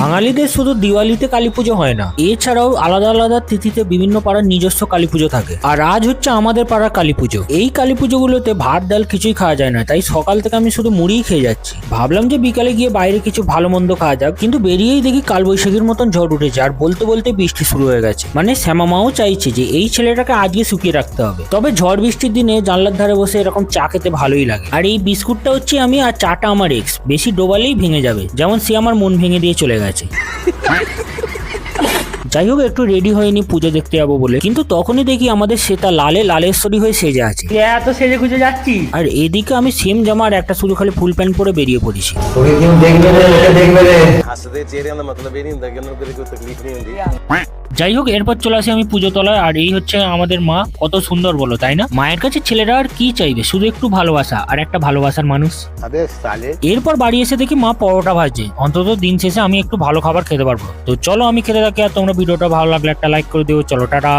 বাঙালিদের শুধু দিওয়ালিতে কালী পুজো হয় না, এছাড়াও আলাদা আলাদা তিথিতে বিভিন্ন পাড়ার নিজস্ব কালী পুজো থাকে। আর আজ হচ্ছে আমাদের পাড়ার কালী পুজো। এই কালী পুজোগুলোতে ভাত ডাল কিছুই খাওয়া যায় না, তাই সকাল থেকে আমি শুধু মুড়িই খেয়ে যাচ্ছি। ভাবলাম যে বিকালে গিয়ে বাইরে কিছু ভালো মন্দ খাওয়া যাক, কিন্তু বেরিয়েই দেখি কালবৈশাখীর মতন ঝড় উঠেছে আর বলতে বলতে বৃষ্টি শুরু হয়ে গেছে। মানে শ্যামা মাও চাইছে যে এই ছেলেটাকে আজকে শুকিয়ে রাখতে হবে। তবে ঝড় বৃষ্টির দিনে জানলার ধারে বসে এরকম চা খেতে ভালোই লাগে। আর এই বিস্কুটটা হচ্ছে আমি, আর চাটা আমার এক্স, বেশি ডোবালেই ভেঙে যাবে, যেমন সে আমার মন ভেঙে দিয়ে চলে গেছে। যাই হোক, একটু রেডি হয়নি পুজো দেখতে যাবো বলে, কিন্তু তখনই দেখি আমাদের সেটা লালেশ্বরী হয়ে সেজে আছে। এত সেজে খুঁজে যাচ্ছি, আর এদিকে আমি সেম জামা আর একটা শুধু খালি ফুল প্যান্ট পরে বেরিয়ে পড়েছি। যাই হোক, এরপর চলে আসি আমি পুজো তলায়। আর এই হচ্ছে আমাদের মা, কত সুন্দর বলো তাই না? মায়ের কাছে ছেলেরা আর কি চাইবে, শুধু একটু ভালোবাসা আর একটা ভালোবাসার মানুষ। এরপর বাড়ি এসে দেখি মা পরোটা ভাজছে। অন্তত দিন শেষে আমি একটু ভালো খাবার খেতে পারবো। তো চলো আমি খেতে থাকি, আর তোমরা ভিডিওটা ভালো লাগলে একটা লাইক করে দিও। চলো টাটা।